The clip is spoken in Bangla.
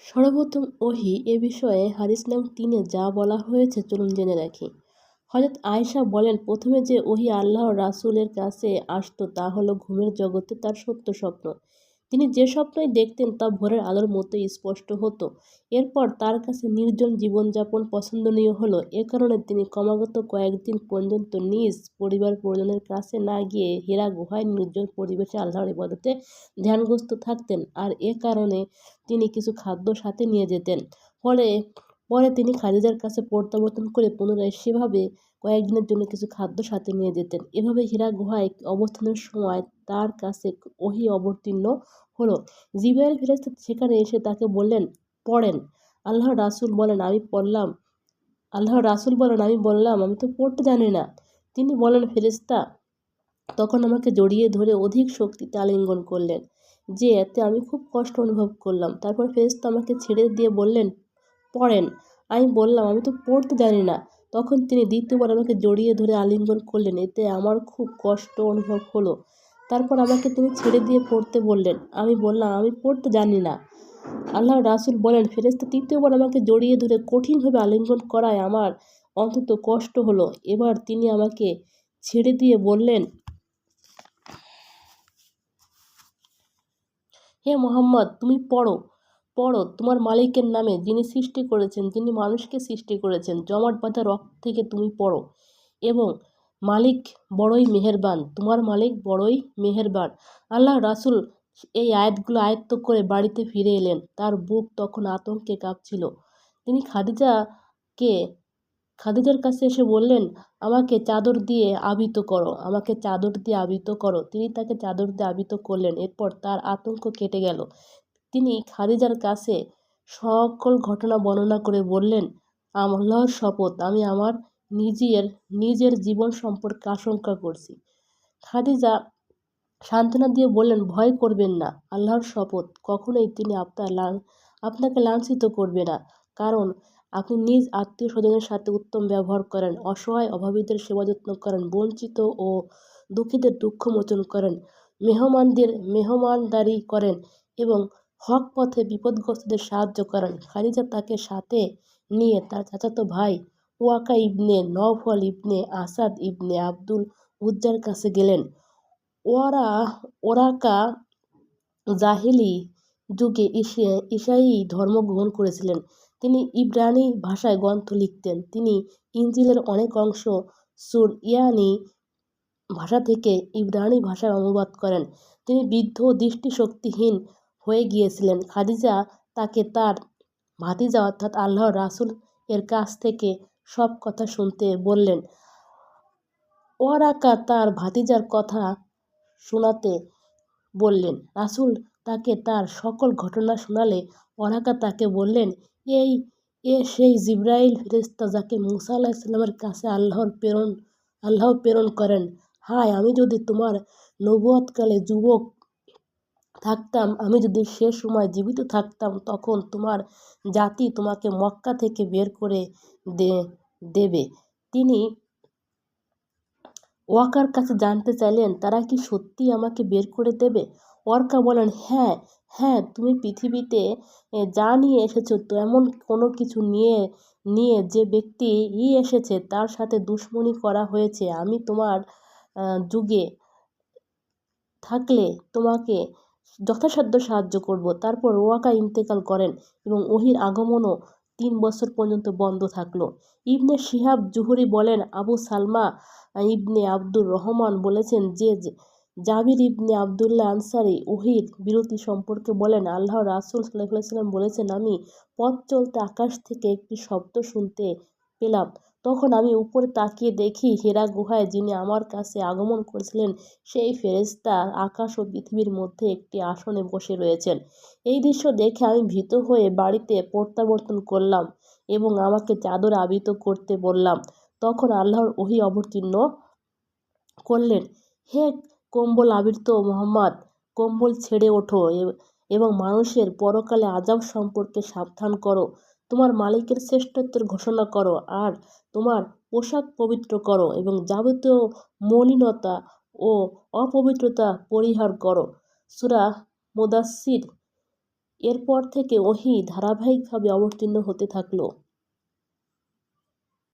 সর্বপ্রথম ওহী এ বিষয়ে হাদিস নং ৩-এ যা বলা হয়েছে চলুন জেনে রাখি। হযরত আয়েশা বলেন, প্রথমে যে ওহী আল্লাহর রাসূলের কাছে আসত তা হলো ঘুমের জগতে তার সত্য স্বপ্ন। তিনি যে স্বপ্নই দেখতেন তা ভোরের আলোর মতোই স্পষ্ট হতো। এরপর তার কাছে নির্জন জীবনযাপন পছন্দনীয় হলো। এ কারণে তিনি ক্রমাগত কয়েকদিন পর্যন্ত নিজ পরিবার-পরিজনের কাছে না গিয়ে হিরা গুহায় নির্জন পরিবেশে আল্লাহর ইবাদতে ধ্যানগ্রস্ত থাকতেন। আর এ কারণে তিনি কিছু খাদ্য সাথে নিয়ে যেতেন। পরে তিনি খাদিজার কাছে প্রত্যাবর্তন করে পুনরায় সেভাবে কয়েকদিনের জন্য কিছু খাদ্য সাথে নিয়ে যেতেন। এভাবে হিরা গুহায় অবস্থানের সময় তার কাছে ওহী অবতীর্ণ হলো। জিবরাইল ফেরেশতা সেখানে এসে তাকে বললেন, পড়েন। আল্লাহর রাসূল বলেন, আমি বললাম, আমি তো পড়তে জানি না। তিনি বলেন, ফেরেশতা তখন আমাকে জড়িয়ে ধরে অধিক শক্তিতে আলিঙ্গন করলেন, যে এতে আমি খুব কষ্ট অনুভব করলাম। তারপর ফেরেশতা আমাকে ছেড়ে দিয়ে বললেন, পড়েন। আমি বললাম, আমি তো পড়তে জানি না। তখন তিনি দ্বিতীয়বার আমাকে জড়িয়ে ধরে আলিঙ্গন করলেন, এতে আমার খুব কষ্ট অনুভব হলো। তারপর আমাকে তিনি ছেড়ে দিয়ে পড়তে বললেন। আমি বললাম, আমি পড়তে জানি না। আল্লাহর রাসূল বলেন, ফেরেশতা তৃতীয়বার আমাকে জড়িয়ে ধরে কঠিনভাবে আলিঙ্গন করায় আমার অত্যন্ত কষ্ট হলো। এবার তিনি আমাকে ছেড়ে দিয়ে বললেন, হে মুহাম্মদ, তুমি পড়ো তোমার মালিকের নামে, যিনি সৃষ্টি করেছেন, যিনি মানুষকে সৃষ্টি করেছেন জমাট বাঁধা রক্ত থেকে, তুমি পড়ো। এবং মালিক বড়ই মেহেরবান, তোমার মালিক বড়ই মেহেরবান। আল্লাহর রাসূল এই আয়াতগুলো আয়ত্ত করে বাড়িতে ফিরে এলেন। তার বুক তখন আতঙ্কে কাঁপছিল। তিনি খাদিজার কাছে এসে বললেন, আমাকে চাদর দিয়ে আবৃত করো। তিনি তাকে চাদর দিয়ে আবৃত করলেন। এরপর তার আতঙ্ক কেটে গেল। তিনি খাদিজার কাছে সকল ঘটনা বর্ণনা করে বললেন, আল্লাহর শপথ, আমি আমার নিজের জীবন সম্পর্কে আশঙ্কা করছি। খাদিজা সান্ত্বনা দিয়ে বললেন, ভয় করবেন না, আল্লাহর শপথ, কখনোই তিনি আপনাকে লাঞ্ছিত করবে না। কারণ আপনি নিজ আত্মীয় স্বজনের সাথে উত্তম ব্যবহার করেন, অসহায় অভাবীদের সেবা যত্ন করেন, বঞ্চিত ও দুঃখীদের দুঃখ মোচন করেন, মেহমানদারি করেন এবং হক পথে বিপদগ্রস্তদের সাহায্য করেন। খাদিজা তাকে সাথে নিয়ে তার চাচাতো ভাই ওয়াকা ইবনে নওফল ইবনে আসাদ ইবনে আব্দুল উজ্জার কাছে গেলেন। ওরাকা জাহেলি যুগে ঈসাই ধর্ম গ্রহণ করেছিলেন। তিনি ইব্রানি ভাষায় গ্রন্থ লিখতেন। তিনি ইনজিলের অনেক অংশ সুরইয়ানি ভাষা থেকে ইব্রানি ভাষায় অনুবাদ করেন। তিনি বৃদ্ধ ও দৃষ্টিশক্তিহীন হয়ে গিয়েছিলেন। খাদিজা তাকে তার ভাতিজা অর্থাৎ আল্লাহর রাসূল এর কাছ থেকে সব কথা শুনতে বললেন। ওয়ারাকা তার ভাতিজার কথা শোনাতে বললেন। রাসূল তাকে তার সকল ঘটনা শোনালে ওয়ারাকা তাকে বললেন, এ সেই জিবরাইল ফেরেশতা যাকে মূসা আলাইহিস সালামের কাছে আল্লাহ প্রেরণ করেন। হায়, আমি যদি তোমার নবুয়তকালে যুবক থাকতাম, আমি যদি সে সময় জীবিত থাকতাম, তখন তোমার জাতি তোমাকে মক্কা থেকে বের করে দেবে। তিনি ওয়াকার কাছে জানতে চাইলেন, তারা কি সত্যিই আমাকে বের করে দেবে? ওয়াকা বলেন, হ্যাঁ, তুমি পৃথিবীতে যা নিয়ে এসেছো এমন কোনো কিছু নিয়ে যে ব্যক্তি এসেছে তার সাথে দুশমনি করা হয়েছে। আমি তোমার যুগে থাকলে তোমাকে যথাসাধ্য সাহায্য করব। তারপর ওয়াকা ইন্তেকাল করেন এবং ওহীর আগমনও ৩ বছর পর্যন্ত বন্ধ থাকলো। ইবনে শিহাব জুহরি বলেন, আবু সালমা ইবনে আব্দুর রহমান বলেছেন যে জাবির ইবনে আবদুল্লাহ আনসারী ওহীর বিরতি সম্পর্কে বলেন, আল্লাহর রাসূল সাল্লাল্লাহু আলাইহি ওয়াসাল্লাম বলেছেন, আমি পথ চলতে আকাশ থেকে একটি শব্দ শুনতে পেলাম। তখন আমি উপরে তাকিয়ে দেখি, হিরা গুহায় যিনি আমার কাছে আগমন করেছিলেন সেই ফেরেশতা আকাশ ও পৃথিবীর মধ্যে একটি আসনে বসে রয়েছেন। এই দৃশ্য দেখে আমি ভীত হয়ে বাড়িতে প্রত্যাবর্তন করলাম এবং আমাকে চাদরে আবৃত করতে বললাম। তখন আল্লাহর ওহী অবতীর্ণ করলেন, হে কম্বল আবৃত মুহাম্মদ, কম্বল ছেড়ে ওঠো এবং মানুষের পরকালে আযাব সম্পর্কে সাবধান করো। তোমার মালিকের শ্রেষ্ঠত্বের ঘোষণা করো আর তোমার পোশাক পবিত্র করো এবং যাবতীয় মলিনতা ও অপবিত্রতা পরিহার করো। সূরা মুদাসসির এরপর থেকে ওহী ধারাবাহিকভাবে অবতীর্ণ হতে থাকল।